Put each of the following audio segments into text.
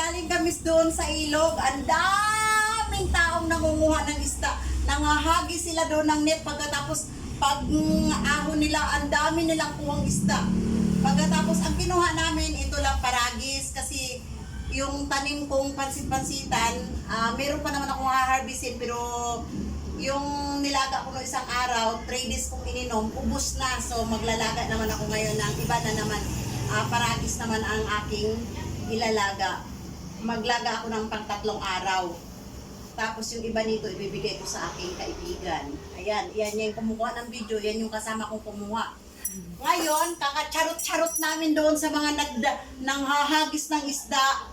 galing kami doon sa ilog. Ang daming taong nangunguha ng isda. Nangahagi sila doon ng net. Pagkatapos, pag ahon nila, ang dami nilang kuhang isda. Pagkatapos, ang kinuha namin, ito lang paragis. Kasi yung tanim kong pansit-pansitan, meron pa naman akong haharbisin. Pero yung nilaga ko no isang araw, 3 days kong ininom, ubos na. So maglalaga naman ako ngayon ng iba na naman. Paragis naman ang aking ilalaga. Maglaga ako ng pang 3 araw. Tapos yung iba nito, ibibigay ko sa aking kaibigan. Ayan, yan yung kumukuha ng video, yan yung kasama kong kumuha. Ngayon, kakacharot-charot namin doon sa mga nanghahagis ng isda.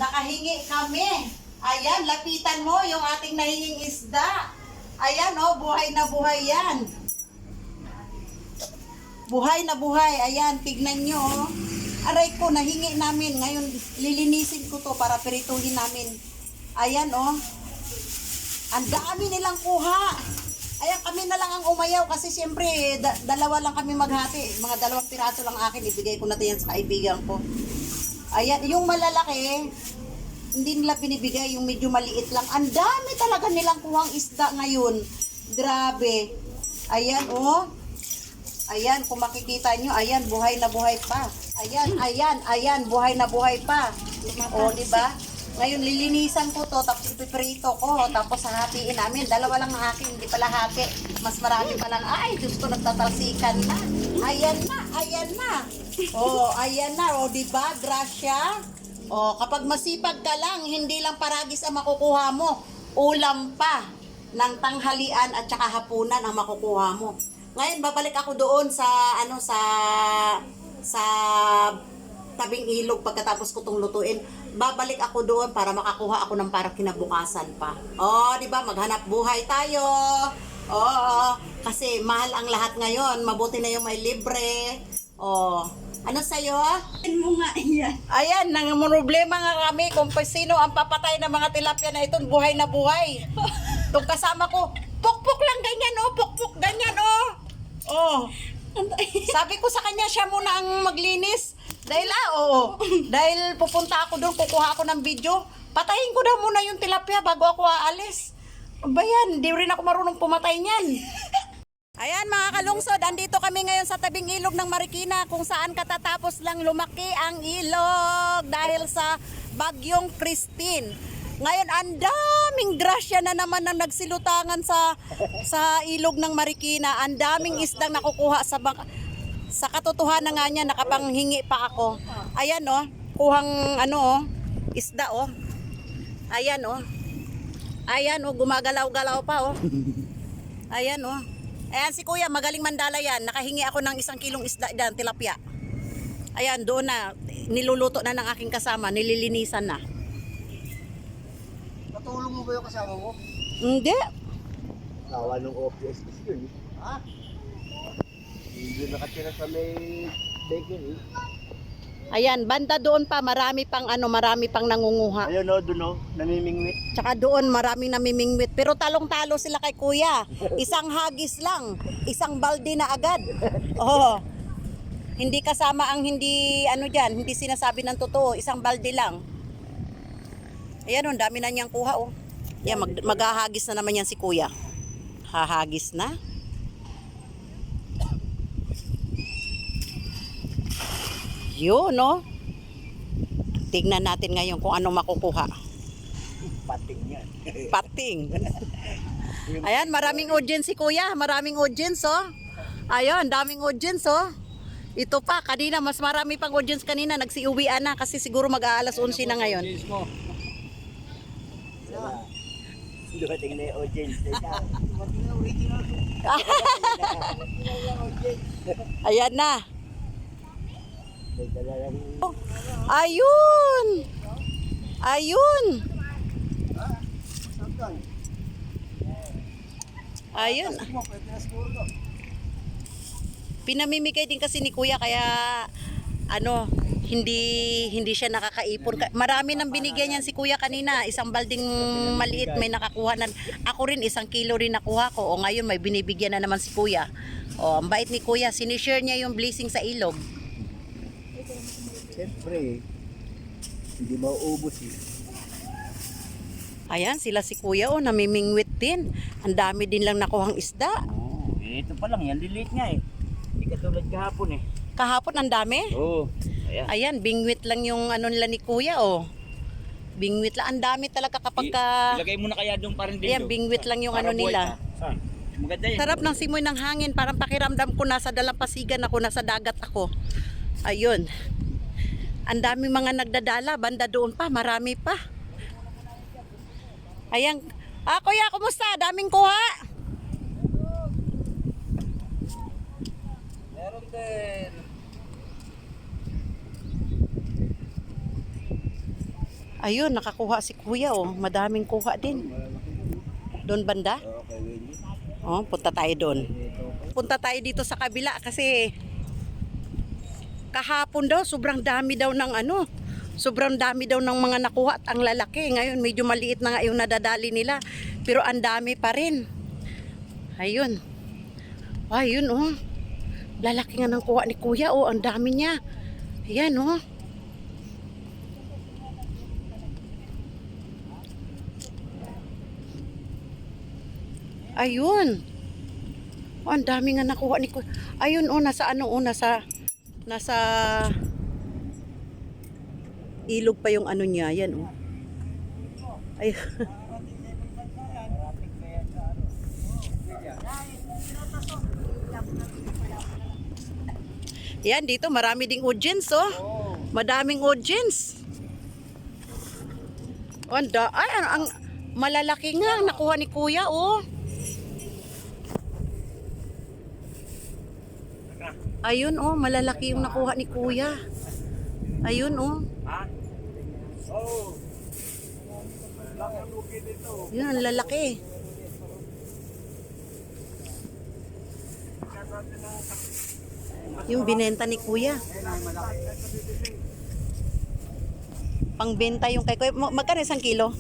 Nakahingi kami. Ayan, lapitan mo yung ating nahinging isda. Ayan, oh, buhay na buhay yan. Buhay na buhay. Ayan, tignan nyo, oh. Aray ko, nahingi namin. Ngayon, lilinisin ko to para pirituhin namin. Ayan, oh. Ang dami nilang kuha. Ayan, kami na lang ang umayaw kasi siyempre, dalawa lang kami maghati. Mga 2 piraso lang akin. Ibigay ko na yan sa kaibigan ko. Ayan, yung malalaki, hindi nila binibigay, yung medyo maliit lang. Ang dami talaga nilang kuhang isda ngayon. Grabe. Ayan, oh. Ayan, kung makikita nyo, ayan, buhay na buhay pa. Ayan, ayan, ayan, buhay na buhay pa. O, di ba? Ngayon, lilinisan ko to, tapos ipiprito ko, tapos hahatiin namin. 2 lang ang akin, hindi pala hati. Mas marami pa lang. Ay, Diyos ko, nagtatalsikan na. Ayan na, ayan na. O, ayan na, o, di ba? Grasya. O, kapag masipag ka lang, hindi lang paragis ang makukuha mo. Ulam pa ng tanghalian at saka hapunan ang makukuha mo. Ngayon, babalik ako doon sa, sa tabing ilog pagkatapos ko itong lutuin. Babalik ako doon para makakuha ako ng para kinabukasan pa. O, di ba? Maghanap buhay tayo. Oo, kasi mahal ang lahat ngayon. Mabuti na yung may libre. O, ano sa'yo? Mo nga yan. Ayan, nang problema nga kami kung sino ang papatay ng mga tilapia na ito, buhay na buhay. Itong kasama ko, pukpuk lang ganyan, oh, pukpuk ganyan, oh. Oh. Sabi ko sa kanya, siya muna ang maglinis. Dahil dahil pupunta ako doon, kukuha ako ng video. Patayin ko daw muna yung tilapia bago ako aalis. Ba yan, di rin ako marunong pumatay niyan. Ayan mga kalungsod, andito kami ngayon sa tabing ilog ng Marikina kung saan katatapos lang lumaki ang ilog dahil sa bagyong Christine. Ngayon, ang daming grasya na naman ang nagsilutangan sa ilog ng Marikina. Ang daming isdang nakukuha sa katotohanan nga niya, nakapanghingi pa ako. Ayan, oh, kuhang isda, oh. Ayan, oh. Ayan, oh, gumagalaw-galaw pa, oh. Ayan, oh. Ayan si kuya, magaling mandala yan. Nakahingi ako ng 1 kilong isda dyan, tilapia. Ayan, doon na. Niluluto na ng aking kasama, nililinisan na. Patulong mo ba yung kasama mo? Hindi. Kawa ng OPS yun. Ha? Hindi nakatira sa may bakery. Ayan, banda doon pa, marami pang nangunguha. Ayun o, doon o, namimingwit. Tsaka doon maraming namimingwit. Pero talong-talo sila kay kuya. 1 hagis lang, 1 balde na agad. Oh. Hindi kasama ang hindi hindi sinasabi ng totoo, 1 balde lang. Ayan, ang dami na niyang kuha, oh. Yan, maghahagis na naman yan si kuya. Hahagis na. Yun, no? Tignan natin ngayon kung ano makukuha. Pating yan. Pating. Ayan, maraming audience si kuya. Maraming audience, oh. Ayun, daming audience, oh. Ito pa, kanina, mas marami pang audience kanina. Nagsiuwian na kasi siguro mag-aalas 11 na ngayon. Dumating na yung audience. Ayan na. Oh, ayun. Ayun. Ayun. Pinamimigay din kasi ni kuya kaya hindi siya nakakaipon. Marami nang binigyan niyan si kuya kanina. 1 balding maliit may nakakuha na. Ako rin 1 kilo rin nakuha ko. O ngayon may binibigyan na naman si kuya. O ang bait ni kuya. Sinishare niya yung blessing sa ilog. Siyempre, Hindi mauubos eh. Ayan, sila si kuya oh, namimingwit din. Ang dami din lang nakuhang isda. Oo, ito pa lang yan, lilit nga eh. Hindi katulad kahapon eh. Kahapon ang dami. Oo. Ayan. Ayan, bingwit lang yung ano nila ni kuya oh. Bingwit lang, ang dami talaga kapag ka... Ilagay mo na kaya doon pa rin din. Ayan, bingwit lang yung ano nila. Saan? Maganda yan. Sarap ng simoy ng hangin, parang pakiramdam ko nasa dalampasigan ako, nasa dagat ako. Ayun. Ang daming mga nagdadala, banda doon pa, marami pa. Ayan. Kuya, kumusta? Daming kuha? Meron din. Ayun, nakakuha si kuya oh. Madaming kuha din. Doon banda? Okay, Willie. Oh, punta tayo doon. Punta tayo dito sa kabila kasi kahapon daw sobrang dami daw ng ano. Sobrang dami daw ng mga nakuha at ang lalaki. Ngayon medyo maliit na nga yung nadadali nila. Pero ang dami pa rin. Ayun. Ayun oh. Lalaki nga ng kuha ni kuya oh. Ang dami niya. Ayan oh. Ayun. Oh, ang dami nga nakuha ni kuya. Ayun oh. Nasa ano oh. Nasa ilog pa yung ano niya. Yan oh. Ay. Yan dito marami ding audience oh. Madaming audience. Oh, ay ang malalaki nga ang nakuha ni kuya oh. Ayun oh, malalaki yung nakuha ni kuya. Ayun oh. Ha? Oh. Laki ang lugi dito. Yun, ang lalaki. Yung binenta ni kuya. Pangbenta yung kay kuya. Magkano isang kilo?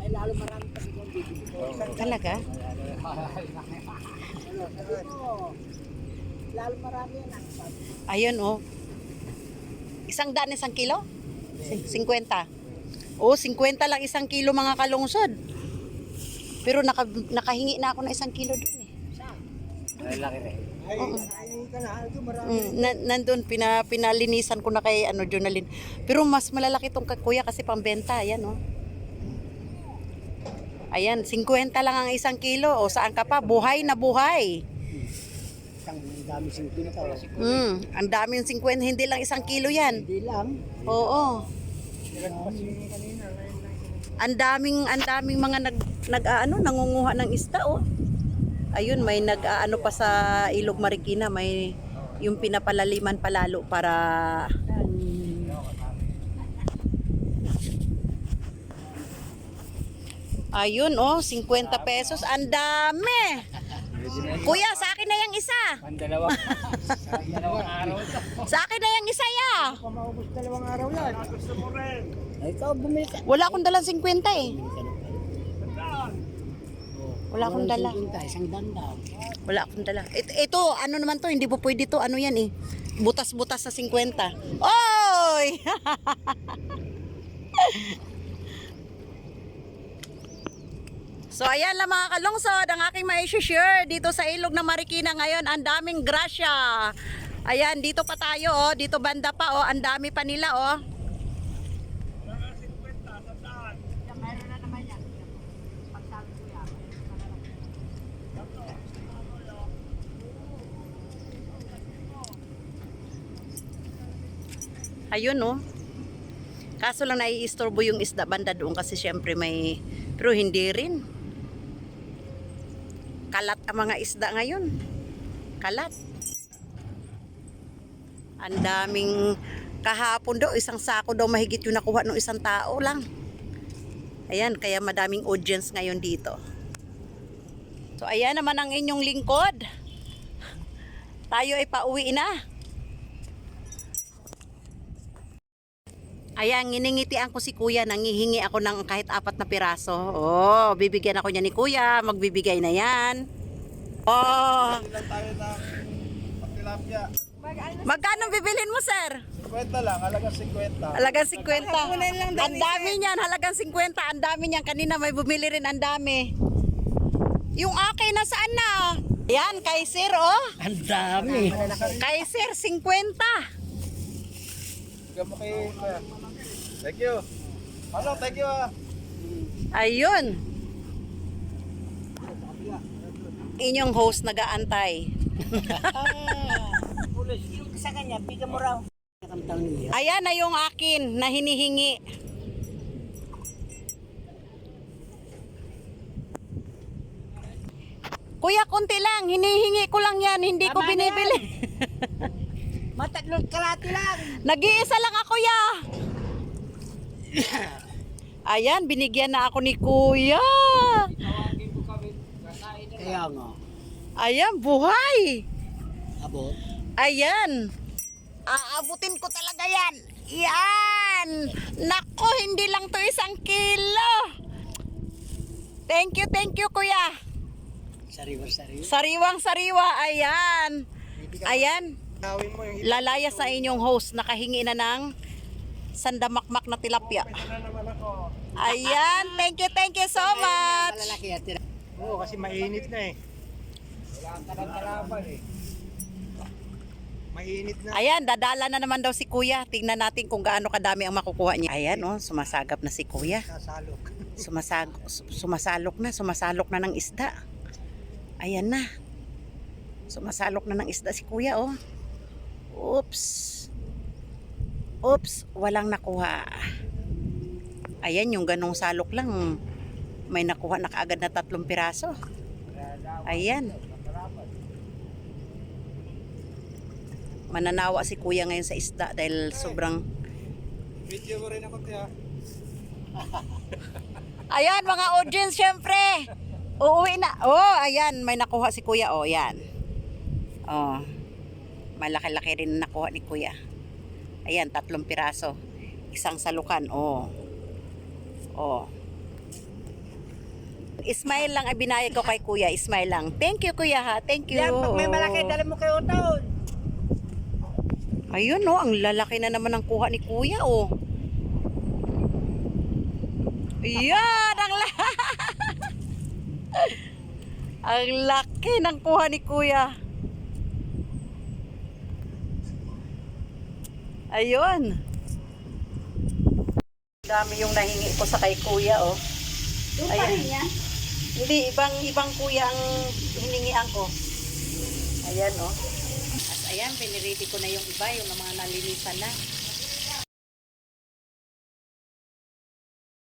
Ay, lalo marami kasi kung bibili ko. Talaga? Lalo marami yan. Ayun oh. Isang kilo? 50. Oh, 50 lang isang kilo mga kalungsod. Pero nakahingi na ako ng isang kilo doon eh. Ay, laki rin. Ay, ay, ka na. Ito marami. Nandun, pinalinisan ko na kay Jonalyn. Pero mas malalaki tong kay kuya kasi pambenta. Ayan oh. Ayan, 50 lang ang isang kilo. O saan ka pa? Buhay na buhay. Ang dami 50. Ang dami yung 50. Hindi lang isang kilo yan. Hindi lang. Oo. Ang daming mga nangunguha ng isda oh. Ayun, may nag-aano pa sa Ilog Marikina, may yung pinapalaliman palalo para ayun oh, 50 pesos. Ang dami. Kuya, sa akin na yung isa. Dalawang araw ito. Sa akin na yung isa ya. Maubos 2 araw yan. Gusto mo rin. Ay, ikaw bumili ka. Wala akong dalang 50 eh. Wala akong dala. Isang danda. Wala akong dala. Ito, ano naman to, hindi po pwede to, ano yan eh. Butas-butas sa 50. Oy! So ayan lang mga kalungsod, ang aking mai-share dito sa Ilog ng Marikina ngayon, ang daming grasya. Ayan, dito pa tayo oh, dito banda pa oh, ang dami pa nila oh. Ayun oh. Kaso lang naiistorbo yung isda banda doon kasi syempre may, pero hindi rin. Kalat ang mga isda ngayon. Kalat. Ang daming kahapon daw, isang sako daw mahigit yung nakuha ng isang tao lang. Ayan, kaya madaming audience ngayon dito. So ayan naman ang inyong lingkod. Tayo ay pauwi na. Ayan, nginingitian ko si kuya, nangihingi ako ng kahit 4 na piraso. Oh, bibigyan ako niya ni kuya, magbibigay na yan. Oh. Ilan tayo ng tilapia? Magkano bibilhin mo, sir? 50 lang, halagang 50. Halagang 50. Ang dami niyan, halagang 50. Ang dami niyan. Kanina may bumili rin, ang dami. Yung akin, nasaan na? Yan, kay sir, oh. Ang dami. Kay sir, 50. Bigyan mo kay Kuya. Thank you. Ano, thank you ah. Ayun. Inyong host nag-aantay. Pulis, yung sa kanya, bigyan mo raw. Ayan na yung akin na hinihingi. Kuya, konti lang. Hinihingi ko lang yan. Hindi ko Tama na binibili. Matatlong kalati lang. Nag-iisa lang ako, ya. Ayan, binigyan na ako ni Kuya. Kaya nga. Ayan, buhay. Abot. Ayan. Aabutin ko talaga yan. Yan. Nako, hindi lang to 1 kilo. Thank you, Kuya. Sariwa-sariwa. Sariwang-sariwa. Ayan. Ayan. Gawin mo yung Lalaya sa inyong host. Nakahingi na ng sandamakmak na tilapia. na naman ako. Ayan. Thank you so much. Malalaki at tira. Oo, kasi mainit na eh. Wala ka ng kalaban eh. Mainit na. Ayan, dadala na naman daw si Kuya. Tingnan natin kung gaano kadami ang makukuha niya. Ayan, oh, sumasagap na si Kuya. Sasalok. Sumasalok na ng isda. Ayan na. Sumasalok na ng isda si Kuya, oh. Oops. Oops, walang nakuha. Ayan, yung ganong salok lang. May nakuha na kaagad na 3 piraso. Ayan. Mananawa si Kuya ngayon sa isda dahil sobrang... Video mo rin ako, tiya. Ayan, mga audience, syempre. Uuwi na. Oh, ayan, may nakuha si Kuya. Oh, yan. Oh. Malaki-laki rin nakuha ni Kuya. Ayan, 3 piraso. Isang salukan. Oh. Oh. Smile lang ay binayad ko kay Kuya. Smile lang. Thank you, Kuya, ha. Thank you. Yan, pag may malaki, dala mo kay Otaon. Ayun, oh, ang lalaki na naman ang kuha ni Kuya, oh. Yan, ang laki ng kuha ni Kuya. Ayun. Dami yung nahingi ko sa kay Kuya, oh. Yung Ayan. pa rin yan. Hindi, ibang kuya ang hiningian ko. Ayan, oh. At ayan, piniriti ko na yung iba, yung mga nalinisan na.